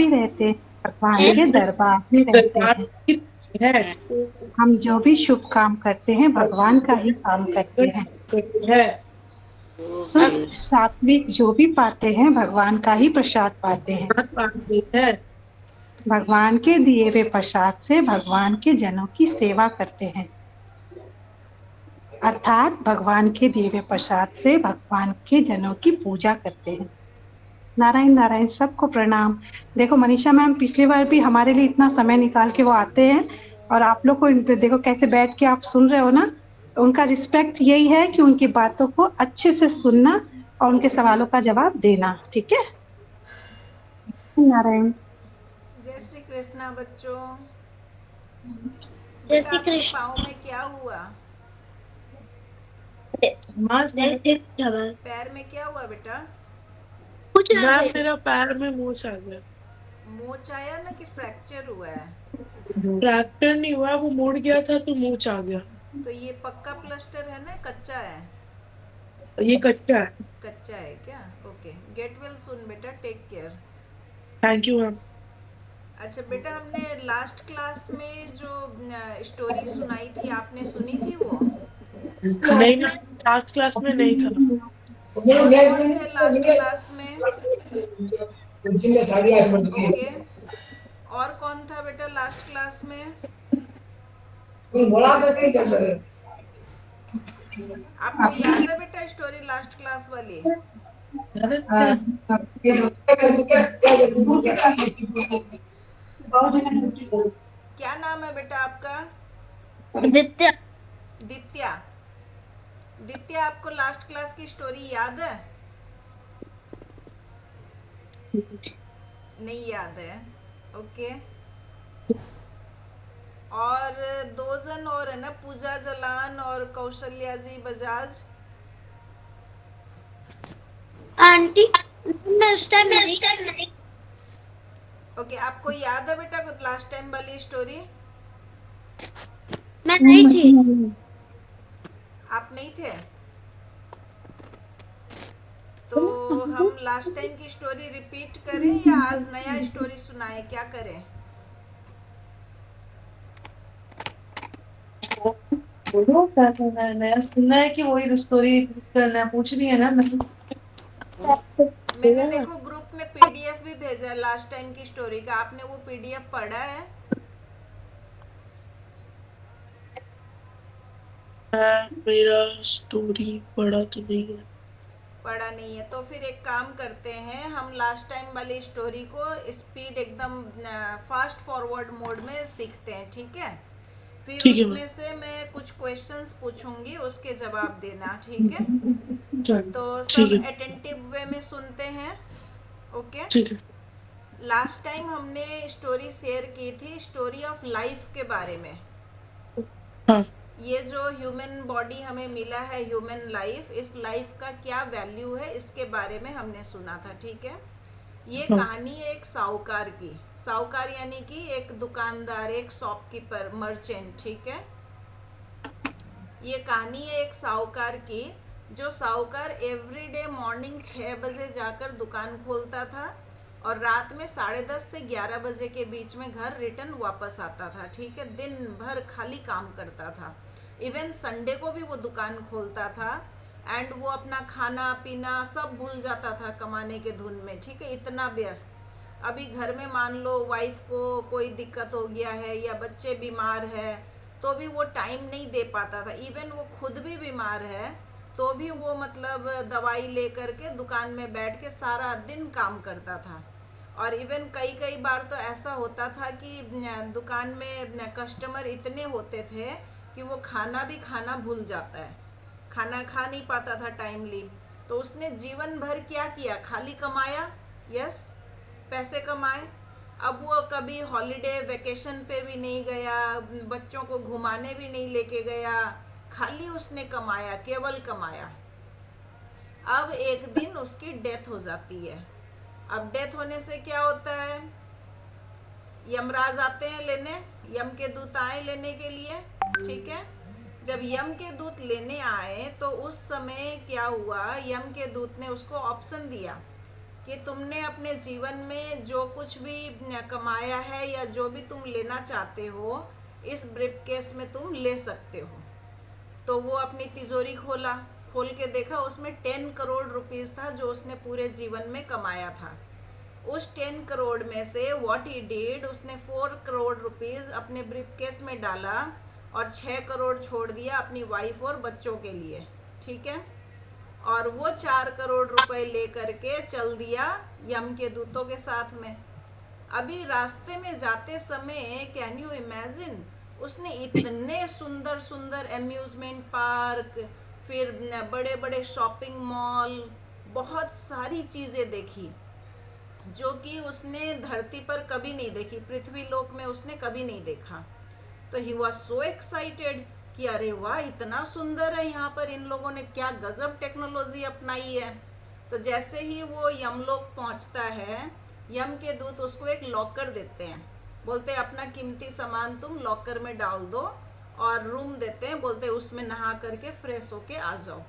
भी रहते हैं, भगवान के दरबार में रहते हैं। हम जो भी शुभ काम करते हैं भगवान का ही काम करते हैं। शुद्ध सात्विक जो भी पाते हैं भगवान का ही प्रसाद पाते हैं। भगवान के दिए हुए प्रसाद से भगवान के जनों की सेवा करते हैं, अर्थात भगवान के दिए हुए प्रसाद से भगवान के जनों की पूजा करते हैं। नारायण नारायण, सबको प्रणाम। देखो मनीषा मैम पिछली बार भी हमारे लिए इतना समय निकाल के वो आते हैं, और आप लोग को देखो कैसे बैठ के आप सुन रहे हो ना, तो उनका रिस्पेक्ट यही है कि उनकी बातों को अच्छे से सुनना और उनके सवालों का जवाब देना। ठीक है, नारायण। जय श्री कृष्णा बच्चों। जय बेटा श्री आपके कृष्ण। पाँव में क्या हुआ? पैर में क्या हुआ बेटा? कुछ मेरा पैर में मोच आ गया। मोच आया ना कि फ्रैक्चर हुआ है? फ्रैक्चर नहीं हुआ, वो मुड़ गया था तो मोच आ गया। तो ये पक्का प्लास्टर है ना कच्चा है? ये कच्चा है। कच्चा है क्या? ओके, गेट वेल सुन बेटा, take care. Thank you ma'am. अच्छा बेटा, हमने लास्ट क्लास में जो स्टोरी सुनाई थी आपने सुनी थी वो? नहीं मैम, लास्ट क्लास में नहीं था। और कौन थे लास्ट क्लास में? ओके, और कौन था बेटा लास्ट क्लास में? आपको याद है बेटा स्टोरी लास्ट क्लास वाली? क्या नाम है बेटा आपका? दित्य। दित्या। दित्या, आपको लास्ट क्लास की स्टोरी याद है? नहीं याद है, ओके। और दो जन और है ना, पूजा जलान और कौशल्या जी बजाज। आंटी मैं उस टाइम नहीं। ओके, आपको याद है बेटा लास्ट टाइम वाली स्टोरी? मैं नहीं थी। आप नहीं थे? तो हम लास्ट टाइम की स्टोरी रिपीट करें या आज नया स्टोरी सुनाए, क्या करें? बोलो क्या करना है, नया सुनना है कि वही स्टोरी करना है, पूछ रही है ना मैं। मैंने देखो ग्रुप में पीडीएफ भी भेजा है लास्ट टाइम की स्टोरी का, आपने वो पीडीएफ पढ़ा है? मेरा स्टोरी पढ़ा तो नहीं है। पढ़ा नहीं है तो फिर एक काम करते हैं, हम लास्ट टाइम वाली स्टोरी को स्पीड एकदम फास्ट फॉरवर्ड मोड में सीखते हैं, ठीक है? फिर ठीक है मैम। उसमें से मैं कुछ क्वेश्चंस पूछूंगी, उसके जवाब देना, ठीक है? तो ठीक सब है। अटेंटिव वे में सुनते हैं, ओके? ठीक है। लास्ट टाइम हमने स्टोरी शेयर की थी स्टोरी ऑफ लाइफ के बारे में। हाँ। ये जो ह्यूमन बॉडी हमें मिला है, ह्यूमन लाइफ, इस लाइफ का क्या वैल्यू है इसके बारे में हमने सुना था, ठीक है? ये हाँ। कहानी है एक साहूकार की। साहूकार यानी कि एक दुकानदार, एक शॉपकीपर, मर्चेंट, ठीक है? ये कहानी है एक साहूकार की, जो साहूकार एवरीडे मॉर्निंग 6 बजे जाकर दुकान खोलता था और रात में 10:30 से 11 बजे के बीच में घर रिटर्न वापस आता था, ठीक है? दिन भर खाली काम करता था। इवन संडे को भी वो दुकान खोलता था, एंड वो अपना खाना पीना सब भूल जाता था कमाने के धुन में, ठीक है? इतना व्यस्त। अभी घर में मान लो वाइफ को कोई दिक्कत हो गया है या बच्चे बीमार है, तो भी वो टाइम नहीं दे पाता था। इवन वो खुद भी बीमार है तो भी वो मतलब दवाई लेकर के दुकान में बैठ के सारा दिन काम करता था। और इवन कई कई बार तो ऐसा होता था कि दुकान में कस्टमर इतने होते थे कि वो खाना भी खाना भूल जाता है, खाना खा नहीं पाता था टाइमली। तो उसने जीवन भर क्या किया? खाली कमाया, यस, पैसे कमाए। अब वो कभी हॉलीडे वेकेशन पे भी नहीं गया, बच्चों को घुमाने भी नहीं लेके गया, खाली उसने कमाया, केवल कमाया। अब एक दिन उसकी डेथ हो जाती है। अब डेथ होने से क्या होता है? यमराज आते हैं लेने, यम के दूत आए लेने के लिए, ठीक है? जब यम के दूत लेने आए तो उस समय क्या हुआ, यम के दूत ने उसको ऑप्शन दिया कि तुमने अपने जीवन में जो कुछ भी कमाया है या जो भी तुम लेना चाहते हो इस ब्रीफकेस में तुम ले सकते हो। तो वो अपनी तिजोरी खोल के देखा, उसमें 10 करोड़ रुपीस था जो उसने पूरे जीवन में कमाया था। उस 10 करोड़ में से व्हाट ही डिड, उसने 4 करोड़ रुपीस अपने ब्रीफकेस में डाला और 6 करोड़ छोड़ दिया अपनी वाइफ और बच्चों के लिए, ठीक है। और वो 4 करोड़ रुपए ले करके चल दिया यम के दूतों के साथ में। अभी रास्ते में जाते समय कैन यू इमेजिन, उसने इतने सुंदर सुंदर अम्यूजमेंट पार्क, फिर बड़े बड़े शॉपिंग मॉल, बहुत सारी चीज़ें देखी जो कि उसने धरती पर कभी नहीं देखी, पृथ्वी लोक में उसने कभी नहीं देखा। तो ही वॉज सो एक्साइटेड कि अरे वाह, इतना सुंदर है यहाँ पर, इन लोगों ने क्या गजब टेक्नोलॉजी अपनाई है। तो जैसे ही वो यमलोक पहुँचता है, यम के दूत उसको एक लॉकर देते हैं, बोलते हैं अपना कीमती सामान तुम लॉकर में डाल दो, और रूम देते हैं, बोलते हैं उसमें नहा करके फ्रेश होके आ जाओ।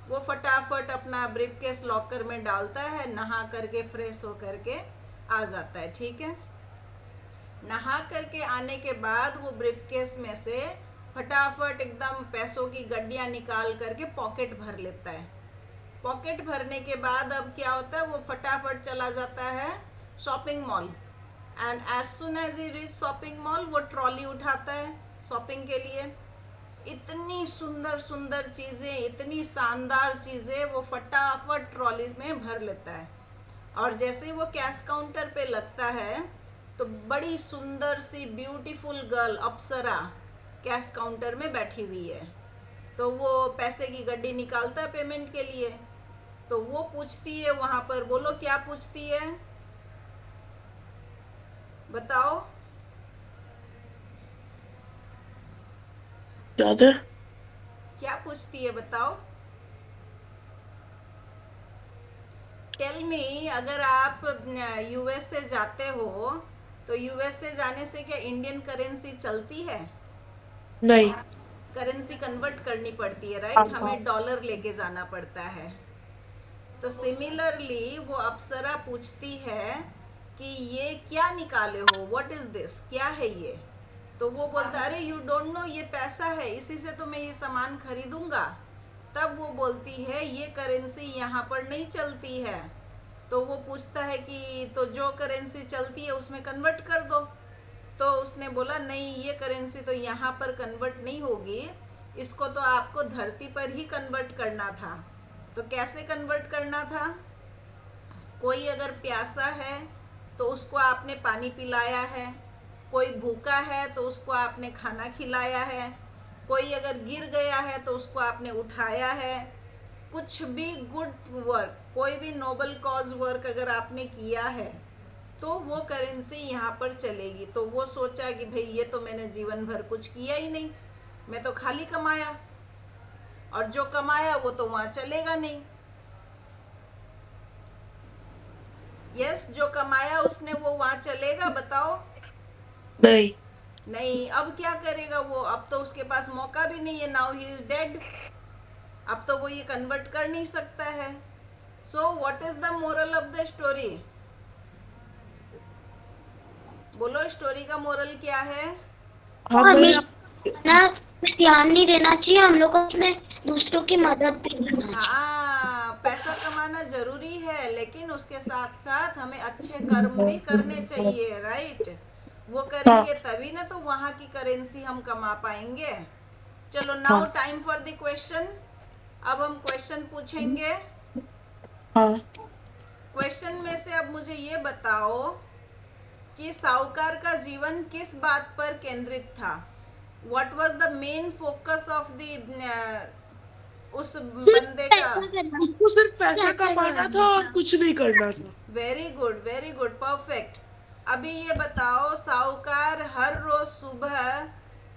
वो फटाफट अपना ब्रीफकेस लॉकर में डालता है, नहा करके फ्रेश हो करके आ जाता है, ठीक है। नहा करके आने के बाद वो ब्रीफकेस में से फटाफट एकदम पैसों की गड्डियाँ निकाल करके पॉकेट भर लेता है। पॉकेट भरने के बाद अब क्या होता है, वो फटाफट चला जाता है shopping mall, and as soon as he reach shopping mall वो ट्रॉली उठाता है शॉपिंग के लिए। इतनी सुंदर सुंदर चीज़ें, इतनी शानदार चीज़ें वो फटाफट ट्रॉलीज में भर लेता है। और जैसे ही वो कैश काउंटर पे लगता है तो बड़ी सुंदर सी ब्यूटीफुल गर्ल अप्सरा कैश काउंटर में बैठी हुई है। तो वो पैसे की गड्डी निकालता है पेमेंट के लिए। तो वो पूछती है वहाँ पर, बोलो क्या पूछती है, बताओ। ज्यादा क्या पूछती है बताओ, टेल मी। अगर आप यूएस से जाते हो तो यूएस से जाने से क्या इंडियन करेंसी चलती है? नहीं। करेंसी कन्वर्ट करनी पड़ती है, राइट। हमें डॉलर लेके जाना पड़ता है। तो सिमिलरली वो अप्सरा पूछती है कि ये क्या निकाले हो, व्हाट इज दिस, क्या है ये। तो वो बोलता अरे यू डोंट नो, ये पैसा है, इसी से तो मैं ये सामान खरीदूंगा। तब वो बोलती है ये करेंसी यहाँ पर नहीं चलती है। तो वो पूछता है कि तो जो करेंसी चलती है उसमें कन्वर्ट कर दो। तो उसने बोला नहीं, ये करेंसी तो यहाँ पर कन्वर्ट नहीं होगी, इसको तो आपको धरती पर ही कन्वर्ट करना था। तो कैसे कन्वर्ट करना था, कोई अगर प्यासा है तो उसको आपने पानी पिलाया है, कोई भूखा है तो उसको आपने खाना खिलाया है, कोई अगर गिर गया है तो उसको आपने उठाया है। कुछ भी गुड वर्क, कोई भी नोबल कॉज वर्क अगर आपने किया है तो वो करेंसी यहाँ पर चलेगी। तो वो सोचा कि भाई ये तो मैंने जीवन भर कुछ किया ही नहीं, मैं तो खाली कमाया, और जो कमाया वो तो वहाँ चलेगा नहीं। यस, जो कमाया उसने वो वहाँ चलेगा, बताओ। नहीं। नहीं। अब क्या करेगा वो, अब तो उसके पास मौका भी नहीं है, नाउ ही इज डेड। अब तो वो ये कन्वर्ट कर नहीं सकता है। So what is the moral of the story, बोलो स्टोरी का मोरल क्या है? हमें ना ध्यान नहीं देना चाहिए, हम लोग को अपने दूसरों की मदद भी करना चाहिए। हाँ, पैसा कमाना जरूरी है, लेकिन उसके साथ साथ हमें अच्छे कर्म भी करने चाहिए, राइट। वो करेंगे तभी ना तो वहाँ की करेंसी हम कमा पाएंगे। चलो now time for the question. अब हम क्वेश्चन पूछेंगे। क्वेश्चन में से अब मुझे ये बताओ कि साहूकार का जीवन किस बात पर केंद्रित था। What was the main focus of the उस बंदे का? उसको सिर्फ पैसा कमाना था और कुछ नहीं करना था। Very good, very good, perfect. अभी ये बताओ, साहूकार हर रोज सुबह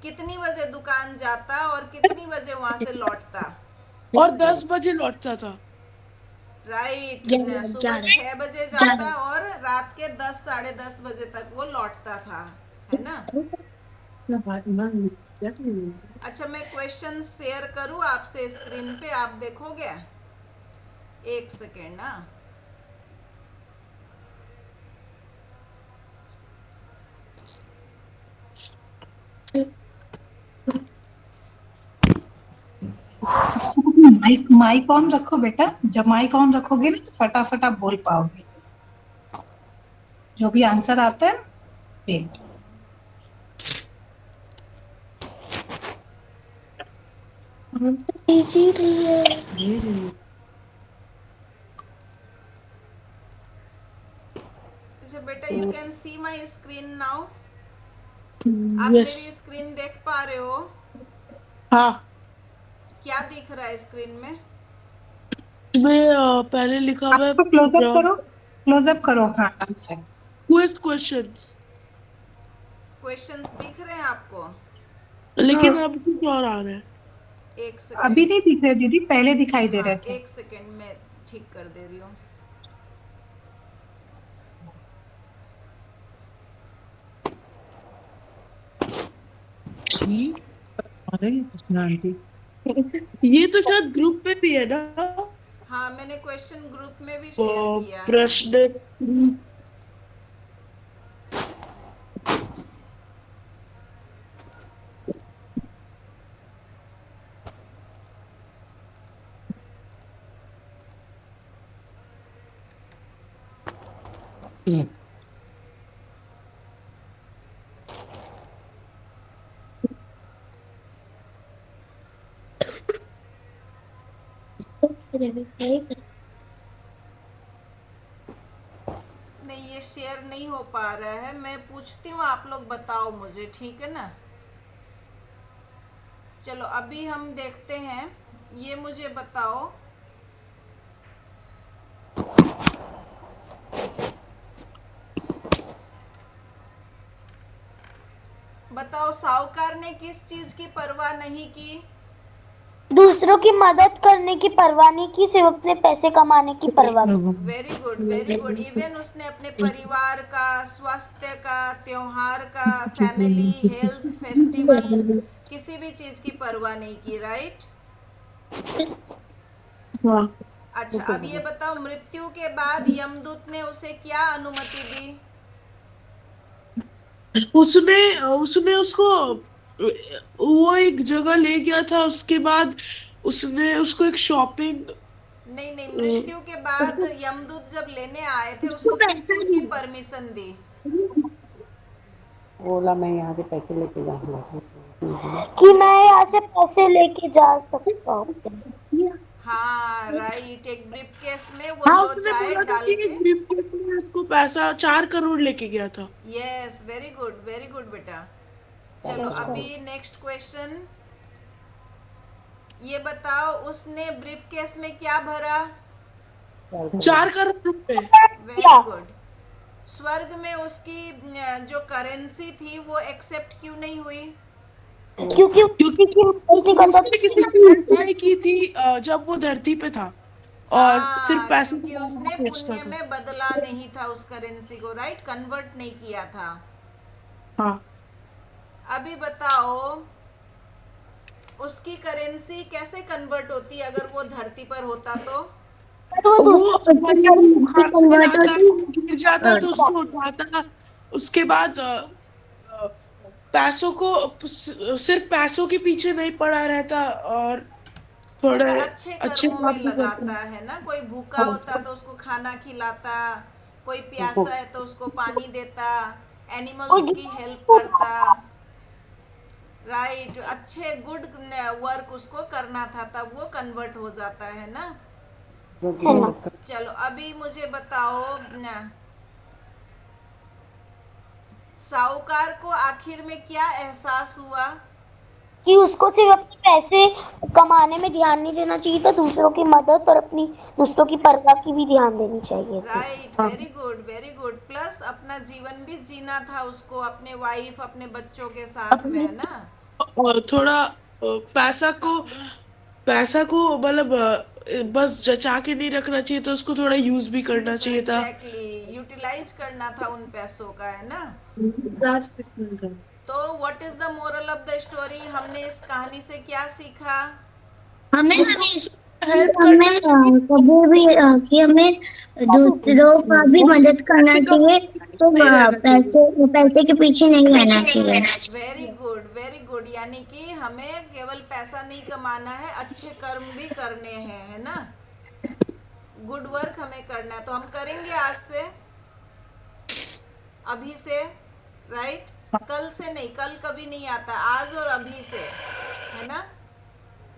कितनी बजे दुकान जाता और कितनी बजे वहां से लौटता? और 10 बजे लौटता था। राइट। 11, सुबह 6 बजे जाता और रात के 10 साढ़े 10 बजे तक वो लौटता था, है ना। अच्छा, मैं क्वेश्चन शेयर करूं आपसे स्क्रीन पे, आप देखोगे? एक सेकेंड ना। माइक माइक ऑन रखो बेटा, जब माइक ऑन रखोगे ना तो फटाफट आप बोल पाओगे, जो भी आंसर आता है वेट। अच्छा बेटा, you can see my screen now. आप मेरी स्क्रीन देख पा रहे हो? हाँ, क्या दिख रहा है स्क्रीन में? इसमें पहले लिखा हुआ है आपको क्लोजअप करो, क्लोजअप करो, हाँ आंसर। क्विज क्वेश्चंस, क्वेश्चंस दिख रहे हैं आपको? लेकिन अब कुछ और आ रहा है। एक अभी सेकेंड। नहीं दिख रहे दीदी, पहले दिखाई दे हाँ, रहे थे। एक सेकेंड में ठीक कर दे रही हूँ। ये तो शायद ग्रुप में भी है ना, हाँ, मैंने क्वेश्चन ग्रुप में भी शेयर किया है। प्रश्न। नहीं, ये शेयर नहीं हो पा रहा है। मैं पूछती हूँ, आप लोग बताओ मुझे, ठीक है ना? चलो अभी हम देखते हैं। ये मुझे बताओ, बताओ साहूकार ने किस चीज की परवाह नहीं की? दूसरों की मदद करने की परवाह नहीं की, सिर्फ अपने पैसे कमाने की परवाह की। Very good, very good. Even उसने अपने परिवार का, स्वास्थ्य का, त्योहार का, फैमिली, हेल्थ, फेस्टिवल, किसी भी चीज की परवाह नहीं की, राइट? अच्छा, अब ये बताओ, मृत्यु के बाद यमदूत ने उसे क्या अनुमति दी? उसने उसने उसको वो एक जगह ले गया था, उसके बाद उसने उसको एक शॉपिंग। नहीं नहीं, मृत्यु के बाद यमदूत जब लेने आए थे, उसको किस चीज की परमिशन दी? बोला मैं यहाँ से पैसे लेके जाऊंगा। कि मैं यहाँ से पैसे लेके जा सकता हूँ। हाँ राइट, एक ब्रीफ केस में वो हाँ, जो उसने चाहे बोला था डाल कि के। एक ब्रीफकेस में उसको पैसा 4 करोड़ लेके गया था। यस, वेरी गुड बेटा। चलो अभी नेक्स्ट क्वेश्चन। ये बताओ, उसने ब्रीफ केस में क्या भरा? 4 करोड़ रुपए। Very good. स्वर्ग में उसकी जो करेंसी थी वो एक्सेप्ट क्यों नहीं हुई? क्योंकि किसी की मदद नहीं करता उसने किसी ने ट्राई की थी जब वो धरती पे था, और सिर्फ हाँ, पैसे क्योंकि उसने को बेचता पुण्य था। में बदला नहीं था उस करेंसी को, राइट? कन्वर्ट नहीं किया था। हाँ, अभी बताओ, उसकी करेंसी कैसे कन्वर्ट होती अगर वो धरती पर होता तो? वो वो दूसरे से कन्वर्ट खाता, होती। गिर जाता तो उसको उठाता। उसके बाद अ, पैसों को सिर्फ पैसों के पीछे नहीं पड़ा रहता, और थोड़े मतलब अच्छे अच्छे कर्मों में काम भी लगाता करता। है ना। कोई भूखा होता तो उसको खाना खिलाता, कोई प्यासा है तो उसको पानी देता, एनिमल्स की हेल्प करता, राइट? अच्छे गुड वर्क उसको करना था, तब वो कन्वर्ट हो जाता है ना। चलो अभी मुझे बताओ, साहूकार को आखिर में क्या एहसास हुआ? कि उसको सिर्फ अपने पैसे कमाने में ध्यान नहीं देना चाहिए था, दूसरों की मदद और अपनी दूसरों की परवाह की भी ध्यान देनी चाहिए थी। Right, very good, very good. Plus अपना जीवन भी जीना था उसको, अपने वाइफ, अपने बच्चों के साथ में, है ना? और थोड़ा पैसा को मतलब बस जचा के नहीं रखना चाहिए, तो उसको थोड़ा यूज भी करना चाहिए था। एग्जैक्टली, यूटिलाइज करना था उन पैसों का, है ना? तो what is the moral of the story? हमने इस कहानी से क्या सीखा? हमें हेल्प करना हमें चाहिए। कभी भी कि हमें दूसरों का भी मदद करना चाहिए, तो नहीं रहना चाहिए। पैसे पैसे के पीछे नहीं रहना चाहिए। Very good, very good. Good, यानी कि हमें केवल पैसा नहीं कमाना है, अच्छे कर्म भी करने हैं, है ना। गुड वर्क हमें करना है, तो हम करेंगे आज से, अभी से, राइट। कल से नहीं, कल कभी नहीं आता, आज और अभी से, है ना।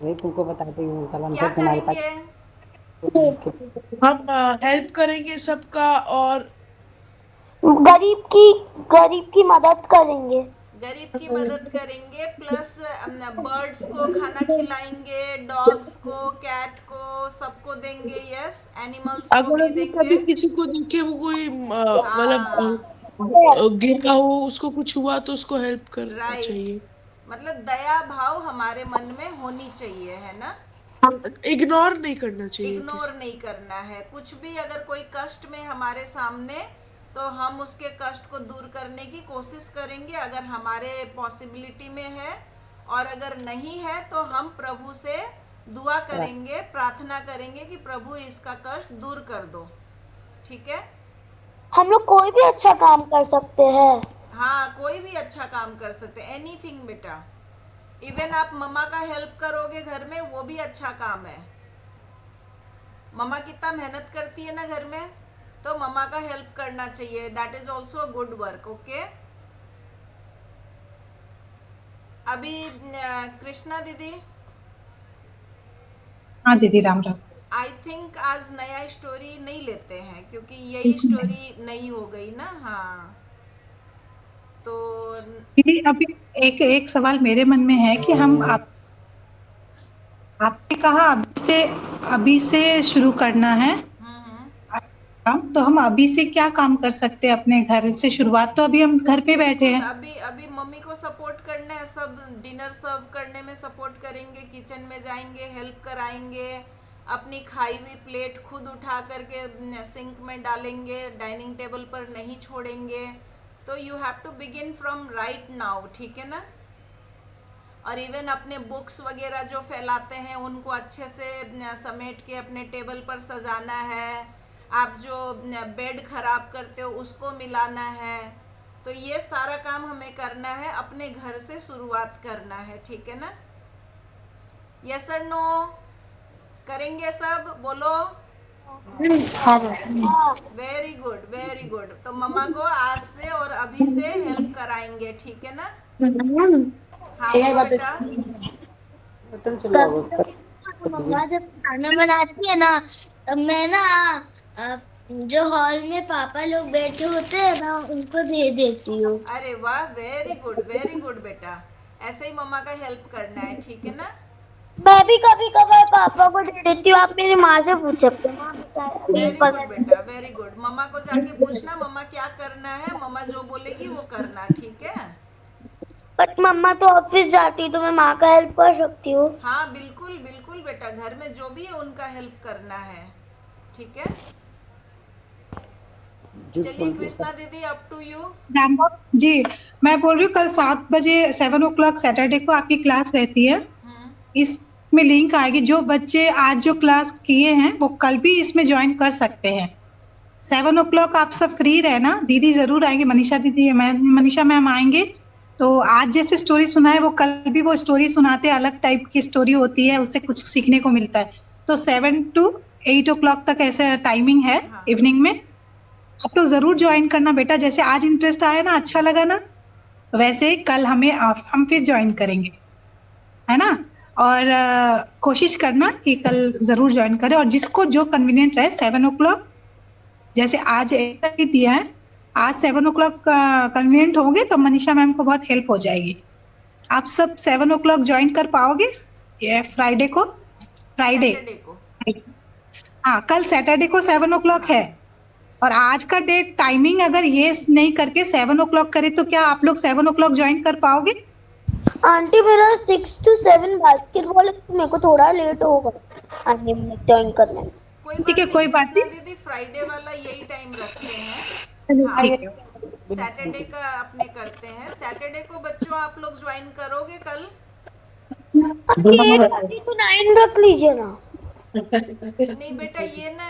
वही तुमको बताती हूँ, कल हम क्या सब तुम्हारे पास करेंगे? हम हेल्प करेंगे सबका, और गरीब की मदद करेंगे। गरीब की मदद करेंगे, प्लस बर्ड्स को खाना खिलाएंगे, डॉग्स को, कैट को, सबको देंगे, यस, एनिमल्स को अगर भी अभी देंगे। कभी किसी को देखे वो कोई मतलब हाँ, गिरा हो, उसको कुछ हुआ तो उसको हेल्प करना राइट। चाहिए। मतलब दया भाव हमारे मन में होनी चाहिए, है ना। इग्नोर नहीं करना चाहिए इग्नोर किसी। नहीं करना है कुछ भी। अगर कोई कष्ट में हमारे सामने, तो हम उसके कष्ट को दूर करने की कोशिश करेंगे, अगर हमारे पॉसिबिलिटी में है। और अगर नहीं है तो हम प्रभु से दुआ करेंगे, प्रार्थना करेंगे कि प्रभु इसका कष्ट दूर कर दो, ठीक है। हम लोग कोई भी अच्छा काम कर सकते हैं। हाँ, कोई भी अच्छा काम कर सकते हैं, एनीथिंग बेटा। इवन आप मम्मा का हेल्प करोगे घर में, वो भी अच्छा काम है। मम्मा कितना मेहनत करती है ना घर में, तो मम्मा का हेल्प करना चाहिए, that is also a good work, okay. अभी कृष्णा दीदी, हाँ दीदी, राम राम। आई थिंक आज नया स्टोरी नहीं लेते हैं, क्योंकि यही स्टोरी नई हो गई ना। हाँ, तो दीदी अभी एक एक सवाल मेरे मन में है कि हम आपने कहा अभी से शुरू करना है काम, तो हम अभी से क्या काम कर सकते हैं अपने घर से शुरुआत? तो अभी हम घर पे बैठे बिल्कुल, हैं। अभी अभी मम्मी को सपोर्ट करना है, सब डिनर सर्व करने में सपोर्ट करेंगे, किचन में जाएंगे, हेल्प कराएंगे, अपनी खाई हुई प्लेट खुद उठा करके सिंक में डालेंगे, डाइनिंग टेबल पर नहीं छोड़ेंगे। तो you have to begin from right now, ठीक है ना। और इवन अपने बुक्स वगैरह जो फैलाते हैं उनको अच्छे से समेट के अपने टेबल पर सजाना है। आप जो बेड खराब करते हो उसको मिलाना है। तो ये सारा काम हमें करना है, अपने घर से शुरुआत करना है, ठीक है ना। यस और नो, करेंगे सब, बोलो। Very good, very good. तो मम्मा को आज से और अभी से हेल्प कराएंगे, ठीक है ना। हाँ बोलो बेटा। बर्तन चलो मम्मा जब खाना बनाती है ना, तब मैं ना जो हॉल में पापा लोग बैठे होते हैं ना, उनको दे देती हूँ। अरे वाह, वेरी गुड बेटा। ऐसे ही मम्मा का हेल्प करना है, ठीक है ना। मैं भी कभी कभार पापा को दे देती हूँ। आप मेरी माँ से पूछ सकते हो। माँ बता अभी वेरी गुड पता बेटा, वेरी गुड। मम्मा को जाके पूछना मम्मा क्या करना है, मम्मा जो बोलेगी वो करना, ठीक है। बट मम्मा तो ऑफिस जाती है, तो मैं माँ का हेल्प कर सकती हूँ। हाँ बिल्कुल बिल्कुल बेटा, घर में जो भी है उनका हेल्प करना है, ठीक है। चलिए कृष्णा दीदी, up to you. Ram Ram ji. मैं बोल रही हूँ कल 7 बजे 7 o'clock सैटरडे को आपकी क्लास रहती है। इसमें लिंक आएगी, जो बच्चे आज जो क्लास किए हैं वो कल भी इसमें ज्वाइन कर सकते हैं। 7 o'clock आप सब फ्री रहना, दीदी जरूर आएंगे, मनीषा दीदी, मनीषा मैम आएंगे। तो आज जैसे स्टोरी सुनाए वो कल भी वो स्टोरी सुनाते हैं, अलग टाइप की स्टोरी होती है, उससे कुछ सीखने को मिलता है। तो 7 to 8 o'clock तक ऐसे टाइमिंग है हाँ। इवनिंग में। आप लोग जरूर ज्वाइन करना बेटा, जैसे आज इंटरेस्ट आया ना, अच्छा लगा ना, वैसे ही कल हम फिर ज्वाइन करेंगे, है ना। और कोशिश करना कि कल जरूर ज्वाइन करें, और जिसको जो कन्वीनियंट रहे 7 o'clock, जैसे आज 8 दिया है, आज 7 o'clock कन्वीनियंट होंगे तो मनीषा मैम को बहुत हेल्प हो जाएगी। आप सब 7 o'clock ज्वाइन कर पाओगे फ्राइडे को? फ्राइडे, सैटरडे को। हाँ कल सैटरडे को 7 o'clock है। और आज का डेट टाइमिंग अगर ये नहीं करके 7 o'clock करे तो क्या आप लोग 7 o'clock ज्वाइन कर पाओगे? आंटी मेरा 6 to 7 बास्केटबॉल है, तो मेरे को थोड़ा लेट होगा आने में, ज्वाइन करने में। ठीक है, कोई बात कृष्णा नहीं। दीदी, फ्राइडे वाला यही टाइम रखते हैं। चलिए, हाँ, ठीक है। सैटरडे का अपने करते हैं। सैटरडे को बच्चों आप लोग ज्वाइन करोगे कल? आंटी 8:30 to 9 रख लीजिए ना। नहीं बेटा, ये ना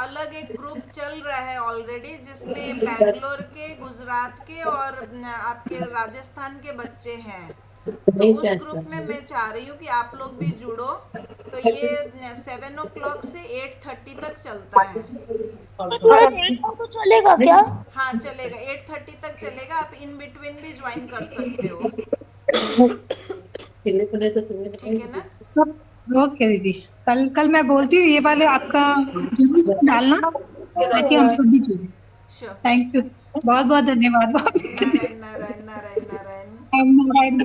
अलग एक ग्रुप चल रहा है ऑलरेडी, जिसमें बैंगलोर के, गुजरात के और आपके राजस्थान के बच्चे हैं। तो उस ग्रुप में मैं चाह रही हूँ कि आप लोग भी जुड़ो। तो ये 7 o'clock से 8:30 तक चलता है। थोड़ा लेट हो तो चलेगा क्या? हाँ चलेगा, 8:30 तक चलेगा। आप इन बिटवीन भी ज्वाइन कर सकते हो, ठीक है ना? सब ओके दीदी, कल कल मैं बोलती हूँ ये वाले आपका जरूर से डालना ताकि हम सब भी जुड़े। श्योर। थैंक यू, बहुत बहुत धन्यवाद। नारायण नारायण नारायण नारायण। नारायण।